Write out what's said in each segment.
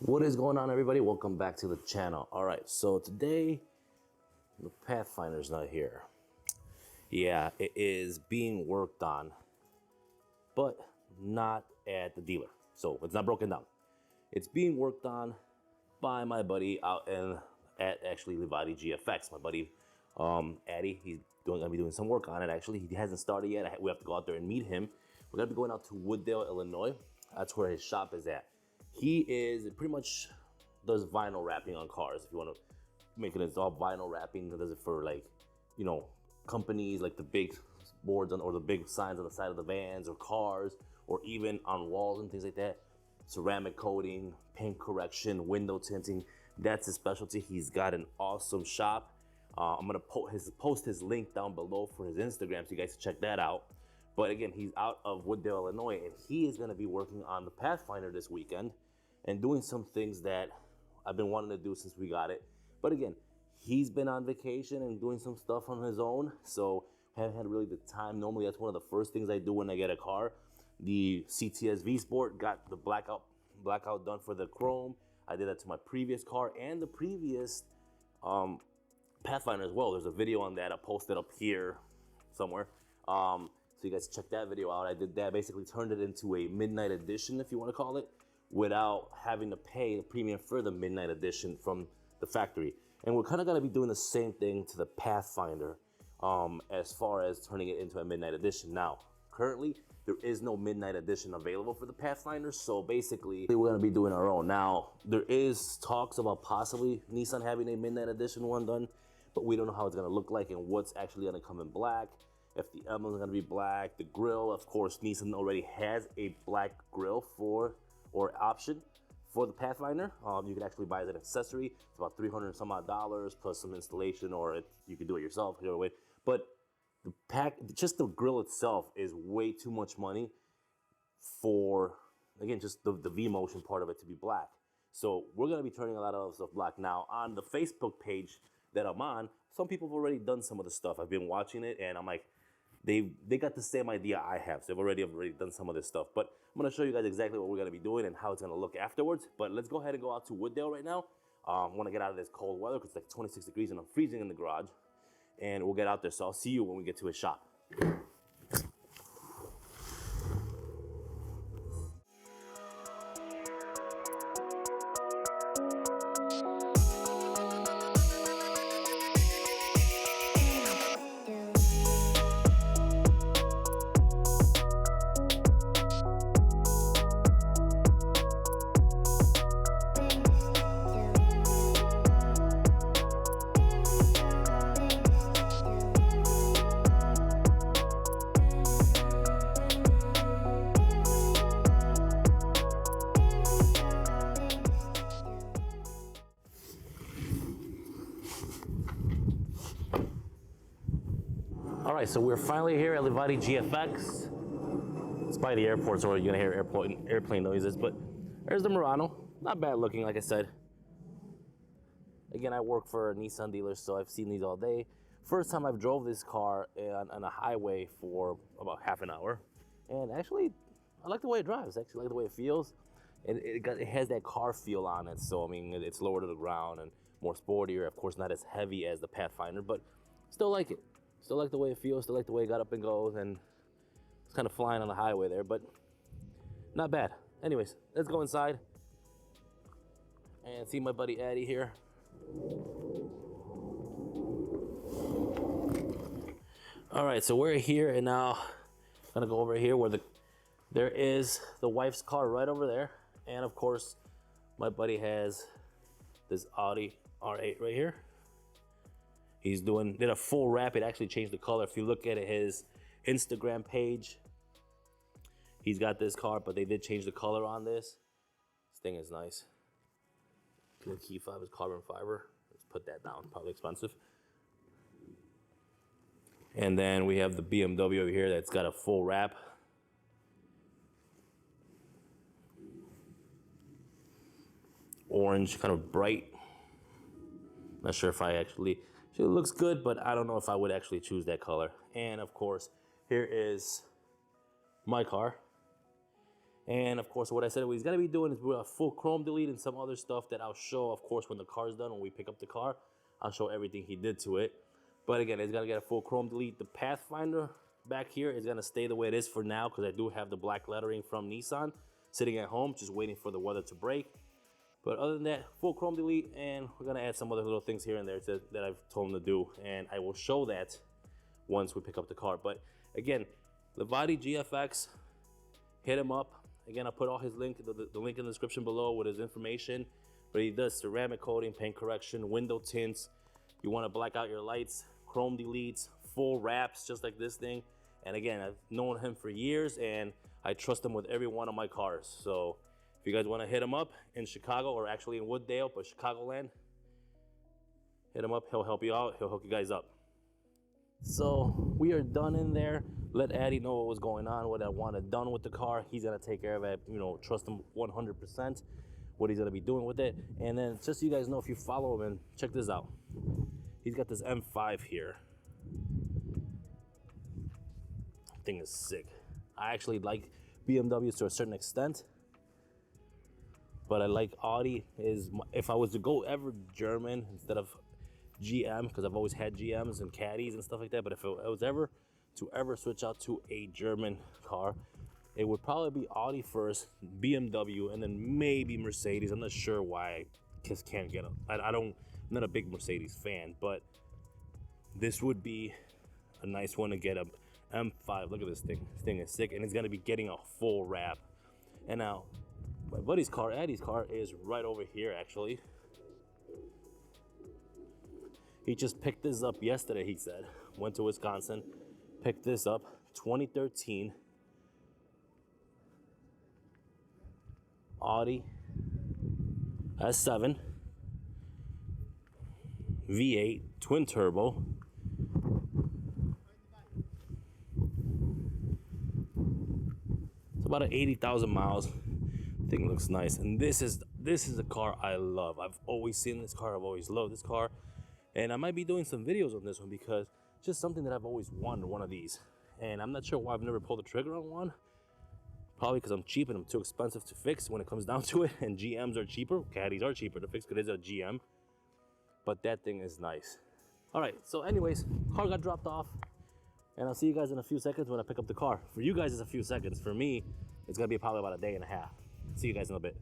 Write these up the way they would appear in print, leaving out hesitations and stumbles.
What is going on, everybody? Welcome back to the channel. All right, so today the Pathfinder's not here. Yeah, it is being worked on, but not at the dealer. So it's not broken down. It's being worked on by my buddy out at actually Livadi GFX. My buddy Addy, he's gonna be doing some work on it. Actually, he hasn't started yet. We have to go out there and meet him. We're gonna be going out to Wooddale, Illinois. That's where his shop is at. He is pretty much does vinyl wrapping on cars. If you want to make it, it's all vinyl wrapping. He does it for, like, you know, companies, like the big boards on, or the big signs on the side of the vans or cars, or even on walls and things like that. Ceramic coating, paint correction, window tinting. That's his specialty. He's got an awesome shop. I'm gonna post his link down below for his Instagram, so you guys can check that out. But again, he's out of Wooddale, Illinois, and he is gonna be working on the Pathfinder this weekend and doing some things that I've been wanting to do since we got it. But again, he's been on vacation and doing some stuff on his own, so haven't had really the time. Normally, that's one of the first things I do when I get a car. The CTS V Sport got the blackout done for the chrome. I did that to my previous car and the previous Pathfinder as well. There's a video on that I posted up here somewhere. So you guys check that video out. I did that, basically turned it into a midnight edition, if you want to call it, without having to pay the premium for the midnight edition from the factory. And we're kind of going to be doing the same thing to the Pathfinder as far as turning it into a midnight edition. Now, currently, there is no midnight edition available for the Pathfinder, so basically, we're going to be doing our own. Now, there is talks about possibly Nissan having a midnight edition one done, but we don't know how it's going to look like and what's actually going to come in black. If the emblems are going to be black, the grille, of course, Nissan already has a black grille or option for the Pathfinder. You can actually buy it as an accessory. It's about $300 some odd plus some installation, or you can do it yourself either way. But just the grill itself is way too much money for, again, just the V-motion part of it to be black. So we're gonna be turning a lot of stuff black. Now, on the Facebook page that I'm on, some people have already done some of the stuff. I've been watching it and I'm like, they got the same idea I have. So they've already done some of this stuff. But I'm gonna show you guys exactly what we're gonna be doing and how it's gonna look afterwards. But let's go ahead and go out to Wooddale right now. I wanna get out of this cold weather because it's like 26 degrees and I'm freezing in the garage. And we'll get out there. So I'll see you when we get to his shop. All right, so we're finally here at Livadi GFX. It's by the airport, so you're gonna hear airplane noises, but there's the Murano. Not bad looking, like I said. Again, I work for a Nissan dealer, so I've seen these all day. First time I've drove this car on a highway for about half an hour. And actually, I like the way it drives. I actually like the way it feels. And it has that car feel on it, so I mean, it's lower to the ground and more sportier. Of course, not as heavy as the Pathfinder, but still like it. Still like the way it feels, still like the way it got up and goes, and it's kind of flying on the highway there, but not bad. Anyways, let's go inside and see my buddy Addy here. All right, so we're here, and now I'm gonna go over here where there is the wife's car right over there, and of course, my buddy has this Audi R8 right here. He's did a full wrap. It actually changed the color. If you look at his Instagram page, he's got this car, but they did change the color on this. This thing is nice. The key fob is carbon fiber. Let's put that down, probably expensive. And then we have the BMW over here that's got a full wrap. Orange, kind of bright. Not sure if I actually, it looks good, but I don't know if I would actually choose that color. And of course, here is my car. And of course, what I said what he's gonna be doing is a full chrome delete and some other stuff that I'll show, of course, when the car's done, when we pick up the car. I'll show everything he did to it. But again, he's gonna get a full chrome delete. The Pathfinder back here is gonna stay the way it is for now, because I do have the black lettering from Nissan sitting at home, just waiting for the weather to break. But other than that, full chrome delete, and we're gonna add some other little things here and there that I've told him to do, and I will show that once we pick up the car. But again, Livadi GFX, hit him up. Again, I'll put all his link, the link in the description below with his information. But he does ceramic coating, paint correction, window tints. You want to black out your lights, chrome deletes, full wraps, just like this thing. And again, I've known him for years, and I trust him with every one of my cars. So if you guys want to hit him up in Chicago, or actually in Wooddale, but Chicagoland, hit him up. He'll help you out. He'll hook you guys up. So we are done in there. Let Addy know what was going on, what I wanted done with the car. He's gonna take care of it, you know, trust him 100%, what he's gonna be doing with it. And then just so you guys know, if you follow him, and check this out. He's got this M5 here. Thing is sick. I actually like BMWs to a certain extent, but I like Audi. If I was to go ever German instead of GM, because I've always had GMs and Caddies and stuff like that, but if I was ever to switch out to a German car, it would probably be Audi first, BMW, and then maybe Mercedes. I'm not sure why I just can't get them. I'm not a big Mercedes fan, but this would be a nice one to get. A M5. Look at this thing. This thing is sick, and it's gonna be getting a full wrap. And now my buddy's car, Addy's car, is right over here actually. He just picked this up yesterday, he said. Went to Wisconsin, picked this up, 2013 Audi S7 V8 twin turbo. It's about 80,000 miles. Thing looks nice, and this is a car I love. I've always seen this car. I've always loved this car. And I might be doing some videos on this one because it's just something that I've always wanted, one of these. And I'm not sure why I've never pulled the trigger on one. Probably because I'm cheap and I'm too expensive to fix when it comes down to it. And GMs are cheaper. Caddies are cheaper to fix because it's a GM. But that thing is nice. All right, so anyways, car got dropped off. And I'll see you guys in a few seconds when I pick up the car. For you guys, it's a few seconds. For me, it's gonna be probably about a day and a half. See you guys in a bit.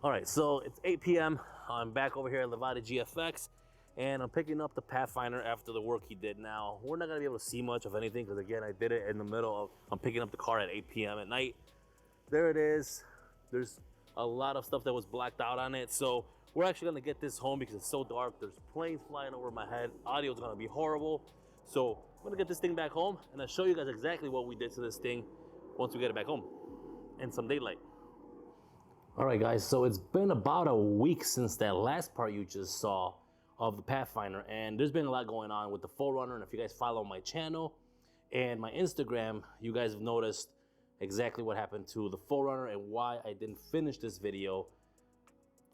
All right, so it's 8 p.m. I'm back over here at Livadi GFX, and I'm picking up the Pathfinder after the work he did. Now, we're not gonna be able to see much of anything because again, I did it in the middle of, I'm picking up the car at 8 p.m. at night. There it is. There's a lot of stuff that was blacked out on it. So we're actually gonna get this home because it's so dark. There's planes flying over my head. Audio's gonna be horrible. So I'm gonna get this thing back home and I'll show you guys exactly what we did to this thing once we get it back home and some daylight. All right, guys, so it's been about a week since that last part you just saw of the Pathfinder, and there's been a lot going on with the 4Runner. And if you guys follow my channel and my Instagram, you guys have noticed exactly what happened to the 4Runner and why I didn't finish this video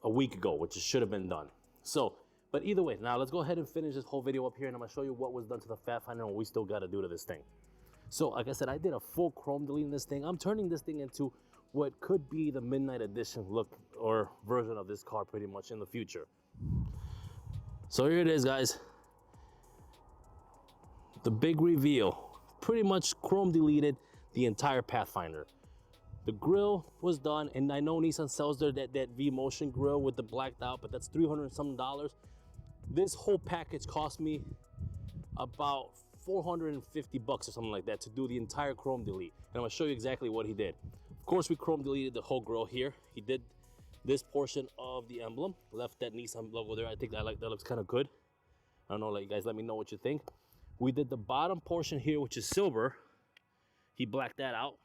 a week ago, which should have been done. So, but either way, now let's go ahead and finish this whole video up here, and I'm gonna show you what was done to the Pathfinder and what we still gotta do to this thing. So, like I said, I did a full chrome delete in this thing. I'm turning this thing into what could be the midnight edition look or version of this car pretty much in the future. So here it is, guys. The big reveal. Pretty much chrome deleted the entire Pathfinder. The grill was done, and I know Nissan sells that V-Motion grill with the blacked out, but that's $300 and some dollars. This whole package cost me about $450 or something like that to do the entire chrome delete. And I'm gonna show you exactly what he did. Of course, we chrome deleted the whole grill here. He did this portion of the emblem, left that Nissan logo there. I think that looks kind of good. I don't know, you guys let me know what you think. We did the bottom portion here, which is silver. He blacked that out.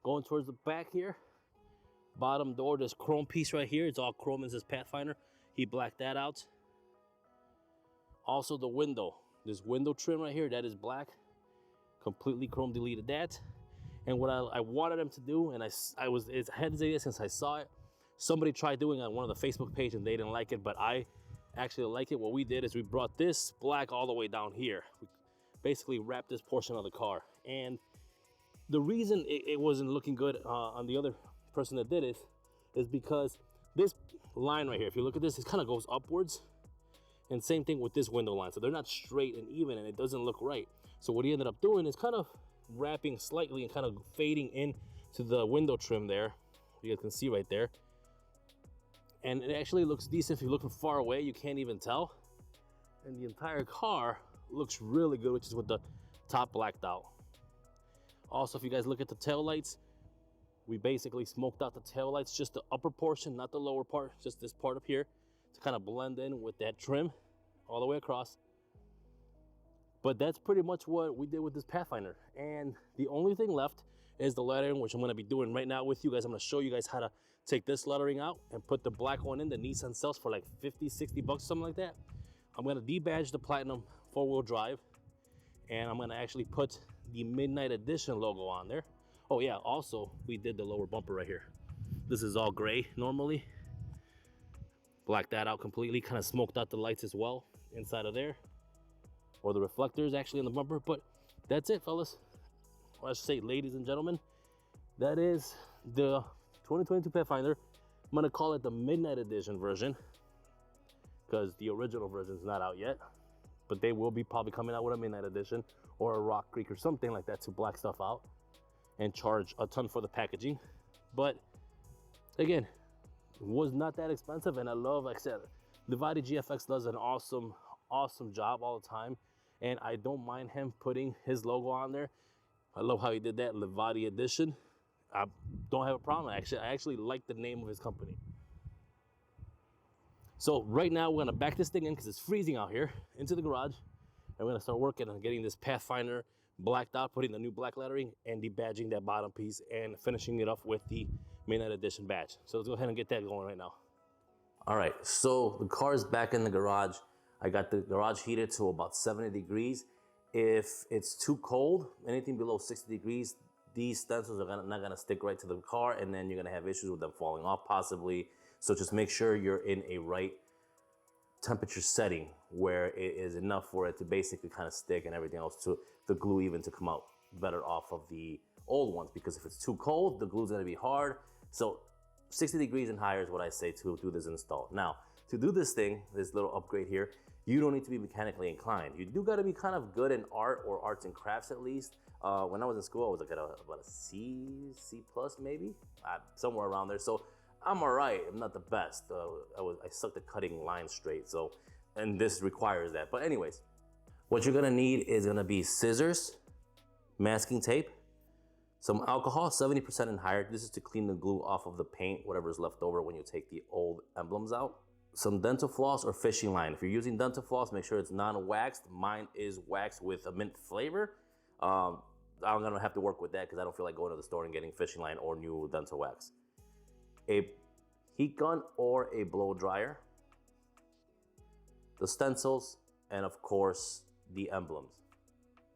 Going towards the back here, bottom door, this chrome piece right here, it's all chrome in this Pathfinder. He blacked that out. Also the window, this window trim right here, that is black. Completely chrome deleted that. And what I wanted him to do, and it's hesitated since I saw it. Somebody tried doing it on one of the Facebook page and they didn't like it, but I actually like it. What we did is we brought this black all the way down here. basically wrap this portion of the car. And the reason it wasn't looking good on the other person that did it is because this line right here, if you look at this, it kind of goes upwards. And same thing with this window line. So they're not straight and even, and it doesn't look right. So what he ended up doing is kind of wrapping slightly and kind of fading in to the window trim there. You guys can see right there. And it actually looks decent. If you're looking far away, you can't even tell. And the entire car looks really good, which is with the top blacked out. Also, if you guys look at the tail lights, we basically smoked out the tail lights, just the upper portion, not the lower part, just this part up here, to kind of blend in with that trim all the way across. But that's pretty much what we did with this Pathfinder. And the only thing left is the lettering, which I'm gonna be doing right now with you guys. I'm gonna show you guys how to take this lettering out and put the black one in. The Nissan sells for like 50, 60 bucks, something like that. I'm gonna debadge the Platinum 4-wheel drive, and I'm gonna actually put the Midnight Edition logo on there. Oh yeah, also, we did the lower bumper right here. This is all gray normally. Blacked that out completely, kind of smoked out the lights as well inside of there. Or the reflectors actually on the bumper, but that's it, fellas. Or I should say, ladies and gentlemen, that is the 2022 Pathfinder. I'm gonna call it the Midnight Edition version because the original version is not out yet, but they will be probably coming out with a Midnight Edition or a Rock Creek or something like that to black stuff out and charge a ton for the packaging. But again, it was not that expensive, and I love, like I said, Livadi GFX does an awesome job all the time, and I don't mind him putting his logo on there. I love how he did that, Livadi Edition. I don't have a problem. I actually like the name of his company. So right now we're gonna back this thing in because it's freezing out here into the garage, and we're gonna start working on getting this Pathfinder blacked out, putting the new black lettering and debadging that bottom piece and finishing it off with the Midnight Edition badge. So let's go ahead and get that going right now. All right, so the car is back in the garage. I got the garage heated to about 70 degrees. If it's too cold, anything below 60 degrees, these stencils are not gonna stick right to the car, and then you're gonna have issues with them falling off possibly. So just make sure you're in a right temperature setting where it is enough for it to basically kind of stick and everything else, to the glue even to come out better off of the old ones, because if it's too cold, the glue's gonna be hard. So 60 degrees and higher is what I say to do this install. Now, to do this thing, this little upgrade here, you don't need to be mechanically inclined. You do gotta be kind of good in art or arts and crafts at least. When I was in school, I was like at about a C plus maybe, somewhere around there. So I'm all right, I'm not the best. I sucked at cutting lines straight, so, and this requires that. But anyways, what you're gonna need is gonna be scissors, masking tape, some alcohol, 70% and higher. This is to clean the glue off of the paint, whatever's left over when you take the old emblems out. Some dental floss or fishing line. If you're using dental floss, make sure it's non-waxed. Mine is waxed with a mint flavor. I'm gonna have to work with that because I don't feel like going to the store and getting fishing line or new dental wax. A heat gun or a blow dryer, the stencils, and of course the emblems.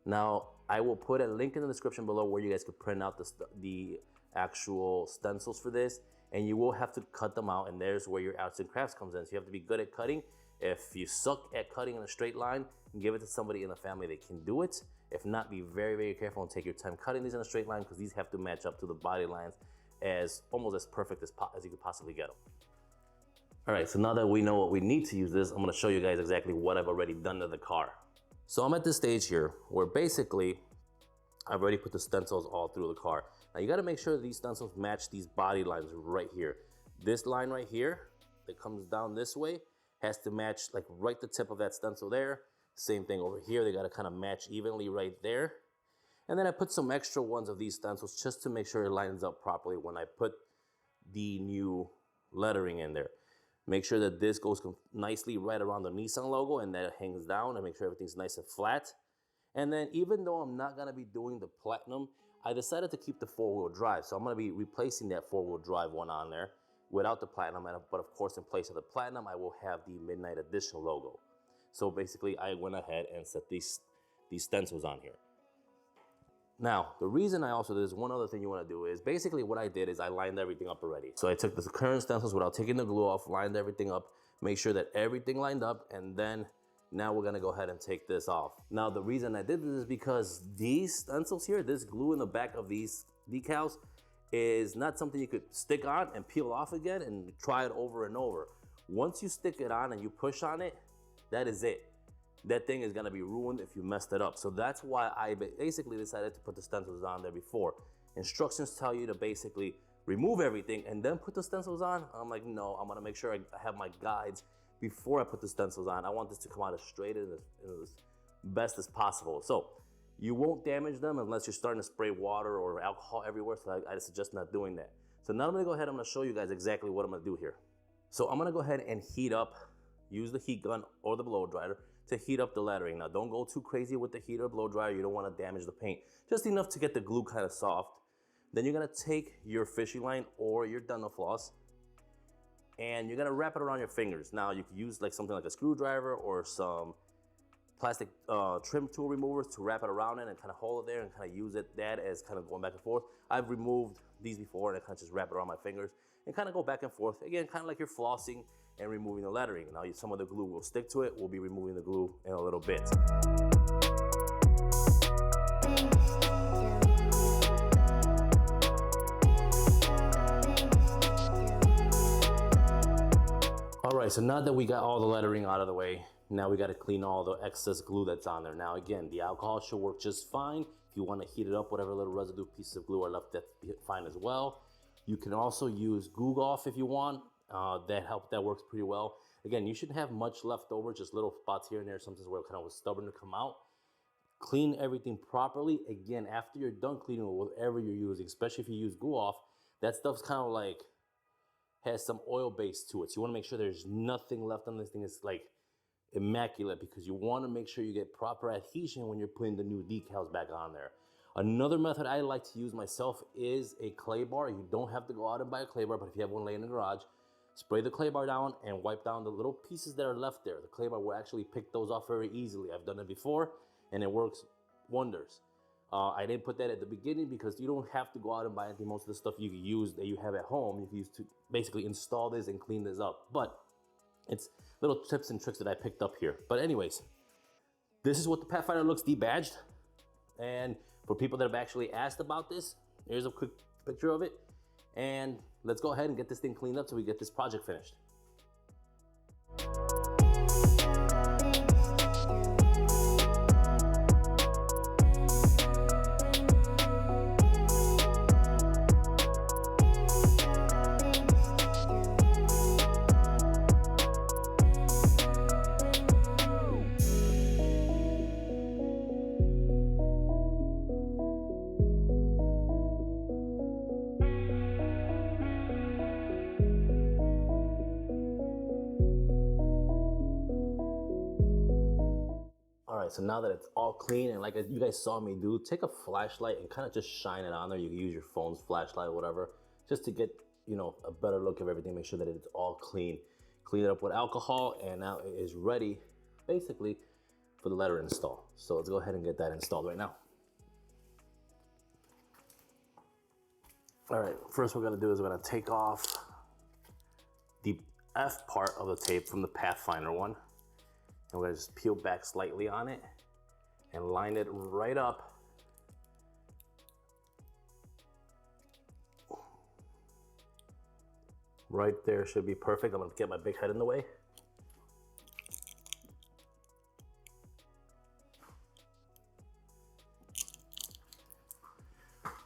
Now I will put a link in the description below where you guys could print out the actual stencils for this, and you will have to cut them out, and there's where your arts and crafts comes in. So you have to be good at cutting. If you suck at cutting in a straight line, give it to somebody in the family that can do it. If not, be very, very careful and take your time cutting these in a straight line, because these have to match up to the body lines as almost as perfect as you could possibly get them. All right, so now that we know what we need to use this, I'm gonna show you guys exactly what I've already done to the car. So I'm at this stage here where basically I've already put the stencils all through the car. Now you gotta make sure that these stencils match these body lines right here. This line right here that comes down this way has to match like right the tip of that stencil there. Same thing over here, they gotta kind of match evenly right there. And then I put some extra ones of these stencils just to make sure it lines up properly when I put the new lettering in there. Make sure that this goes nicely right around the Nissan logo and that it hangs down, and make sure everything's nice and flat. And then even though I'm not gonna be doing the Platinum, I decided to keep the 4-wheel drive. So I'm gonna be replacing that 4-wheel drive one on there without the Platinum, but of course in place of the Platinum, I will have the Midnight Edition logo. So basically I went ahead and set these stencils on here. Now, the reason I also did this, one other thing you wanna do is, basically what I did is I lined everything up already. So I took the current stencils without taking the glue off, lined everything up, make sure that everything lined up, and then Now we're gonna go ahead and take this off. Now the reason I did this is because these stencils here, this glue in the back of these decals is not something you could stick on and peel off again and try it over and over. Once you stick it on and you push on it, that is it. That thing is gonna be ruined if you messed it up. So that's why I basically decided to put the stencils on there before. Instructions tell you to basically remove everything and then put the stencils on. I'm like, no, I'm gonna make sure I have my guides before I put the stencils on. I want this to come out as straight and as best as possible. So you won't damage them unless you're starting to spray water or alcohol everywhere. So I suggest not doing that. So now I'm gonna go ahead, I'm gonna show you guys exactly what I'm gonna do here. So I'm gonna go ahead and heat up, use the heat gun or the blow dryer to heat up the lettering. Now don't go too crazy with the heat or blow dryer. You don't wanna damage the paint. Just enough to get the glue kind of soft. Then you're gonna take your fishing line or your dental floss and you're gonna wrap it around your fingers. Now you can use like something like a screwdriver or some plastic trim tool removers to wrap it around it and kind of hold it there and kind of use that as kind of going back and forth. I've removed these before and I kind of just wrap it around my fingers and kind of go back and forth. Again, kind of like you're flossing and removing the lettering. Now some of the glue will stick to it. We'll be removing the glue in a little bit. All right, so now that we got all the lettering out of the way, now we got to clean all the excess glue that's on there. Now again, the alcohol should work just fine. If you want to heat it up, whatever little residue pieces of glue are left, that's fine as well. You can also use Goo Golf if you want. That works pretty well. Again, you shouldn't have much left over, just little spots here and there, sometimes where it kind of was stubborn to come out. Clean everything properly. Again, after you're done cleaning with whatever you're using, especially if you use Goo Golf, that stuff's kind of like has some oil base to it. So you want to make sure there's nothing left on this thing. It's like immaculate because you want to make sure you get proper adhesion when you're putting the new decals back on there. Another method I like to use myself is a clay bar. You don't have to go out and buy a clay bar, but if you have one laying in the garage, spray the clay bar down and wipe down the little pieces that are left there. The clay bar will actually pick those off very easily. I've done it before and it works wonders. I didn't put that at the beginning because you don't have to go out and buy anything. Most of the stuff you can use that you have at home, you can use to basically install this and clean this up. But it's little tips and tricks that I picked up here. But anyways, this is what the Pathfinder looks debadged. And for people that have actually asked about this, here's a quick picture of it. And let's go ahead and get this thing cleaned up so we get this project finished. So now that it's all clean and like you guys saw me do, take a flashlight and kind of just shine it on there. You can use your phone's flashlight or whatever, just to get, you know, a better look of everything. Make sure that it's all clean. Clean it up with alcohol and now it is ready basically for the letter install. So let's go ahead and get that installed right now. All right, first we're gonna do is we're gonna take off the F part of the tape from the Pathfinder one. And we're gonna just peel back slightly on it and line it right up. Right there should be perfect. I'm gonna get my big head in the way.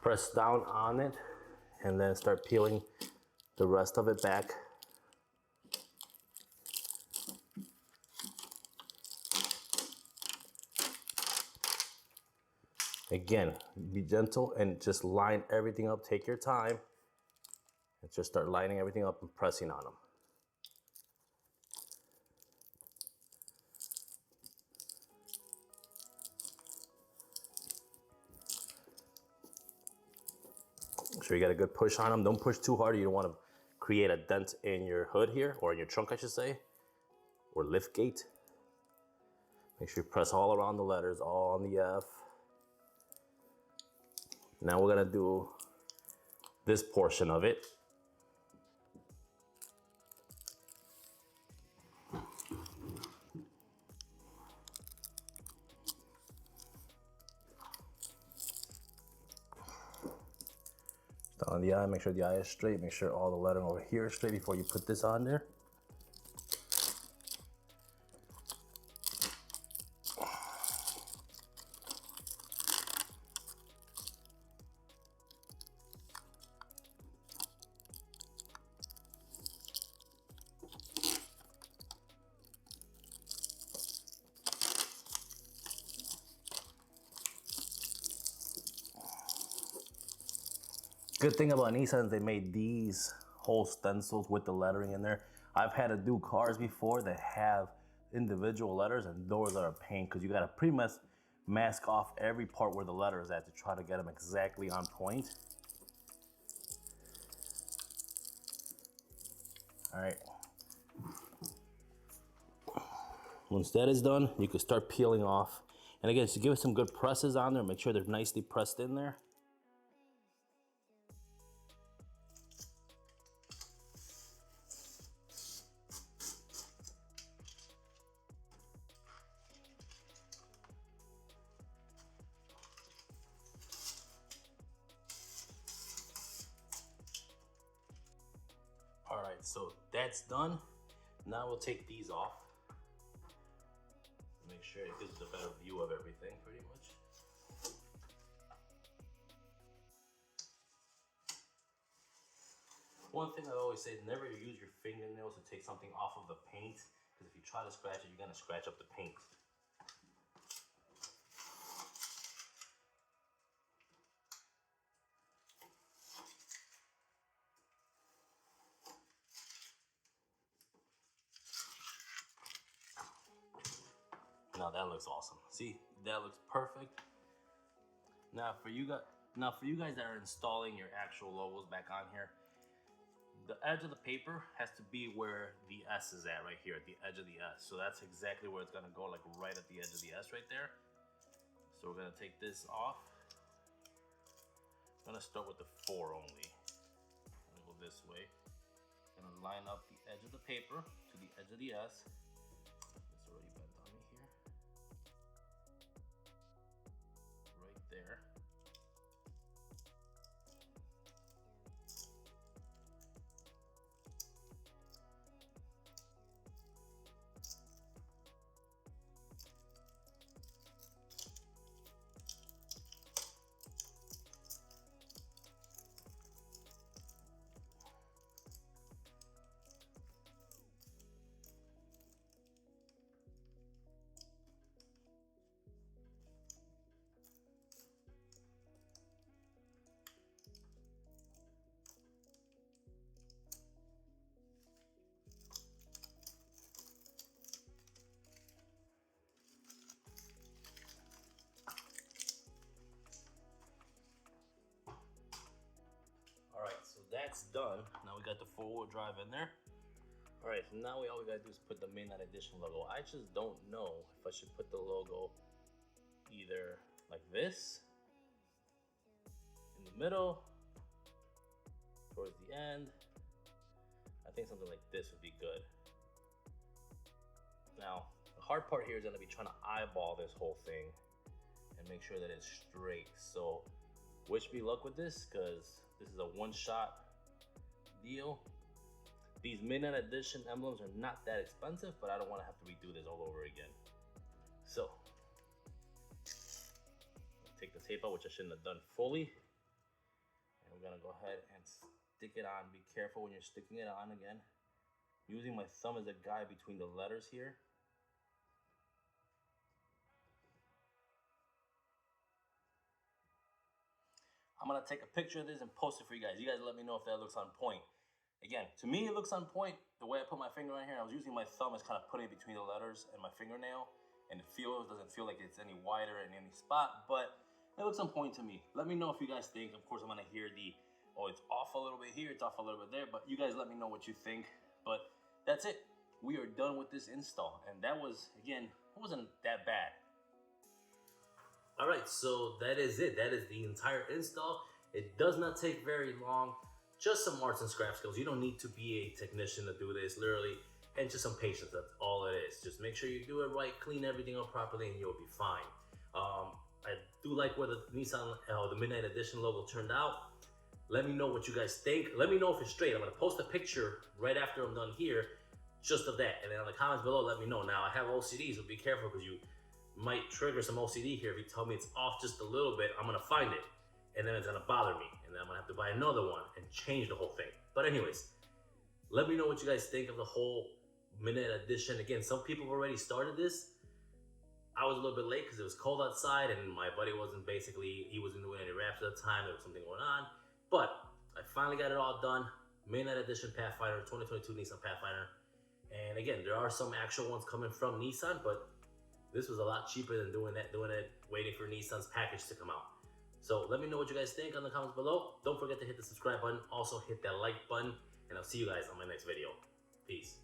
Press down on it and then start peeling the rest of it back. Again, be gentle and just line everything up. Take your time and just start lining everything up and pressing on them. Make sure you get a good push on them. Don't push too hard. You don't want to create a dent in your hood here, or in your trunk, I should say, or lift gate. Make sure you press all around the letters, all on the F. Now we're gonna do this portion of it. on the eye, make sure the eye is straight, make sure all the lettering over here is straight before you put this on there. Good thing about Nissan is they made these whole stencils with the lettering in there. I've had to do cars before that have individual letters, and those are a pain because you got to pretty much mask off every part where the letter is at to try to get them exactly on point. All right. Once that is done, you can start peeling off. And again, just give it some good presses on there. Make sure they're nicely pressed in there. All right, so that's done. Now we'll take these off. Make sure it gives us a better view of everything, pretty much. One thing I always say is never use your fingernails to take something off of the paint, because if you try to scratch it, you're gonna scratch up the paint. Now that looks awesome. See, that looks perfect. Now for you guys that are installing your actual logos back on here, the edge of the paper has to be where the S is at, right here, at the edge of the S. So that's exactly where it's gonna go, like right at the edge of the S right there. So we're gonna take this off. I'm gonna start with the 4 only. I'm gonna go this way. I'm gonna line up the edge of the paper to the edge of the S. It's already bent on me here. Right there. That's done. Now we got the 4-wheel drive in there. All right, so now all we gotta do is put the Midnight Edition logo. I just don't know if I should put the logo either like this, in the middle, towards the end. I think something like this would be good. Now, the hard part here is gonna be trying to eyeball this whole thing and make sure that it's straight. So wish me luck with this, because this is a one-shot deal. These Midnight Edition emblems are not that expensive, but I don't want to have to redo this all over again. So, take the tape out, which I shouldn't have done fully. And we're gonna go ahead and stick it on. Be careful when you're sticking it on again. Using my thumb as a guide between the letters here. I'm gonna take a picture of this and post it for you guys. You guys let me know if that looks on point. Again, to me it looks on point. The way I put my finger on here, I was using my thumb as kind of putting it between the letters and my fingernail, and it doesn't feel like it's any wider in any spot, but it looks on point to me. Let me know if you guys think. Of course, I'm gonna hear oh, it's off a little bit here, it's off a little bit there, but you guys let me know what you think. But that's it. We are done with this install, and that was, again, it wasn't that bad. All right, so that is it. That is the entire install. It does not take very long. Just some arts and scrap skills. You don't need to be a technician to do this, literally, and just some patience. That's all it is. Just make sure you do it right, clean everything up properly, and you'll be fine. I do like where the Nissan, the Midnight Edition logo turned out. Let me know what you guys think. Let me know if it's straight. I'm gonna post a picture right after I'm done here, just of that. And then in the comments below, let me know. Now, I have OCD, so be careful because you might trigger some OCD here. If you tell me it's off just a little bit, I'm gonna find it. And then it's gonna bother me. And then I'm gonna have to buy another one and change the whole thing. But anyways, let me know what you guys think of the whole minute edition. Again, some people have already started this. I was a little bit late because it was cold outside and my buddy he wasn't doing any raps at the time. There was something going on. But I finally got it all done. Mainline edition Pathfinder, 2022 Nissan Pathfinder. And again, there are some actual ones coming from Nissan, but this was a lot cheaper than doing it, waiting for Nissan's package to come out. So let me know what you guys think on the comments below. Don't forget to hit the subscribe button. Also hit that like button. And I'll see you guys on my next video. Peace.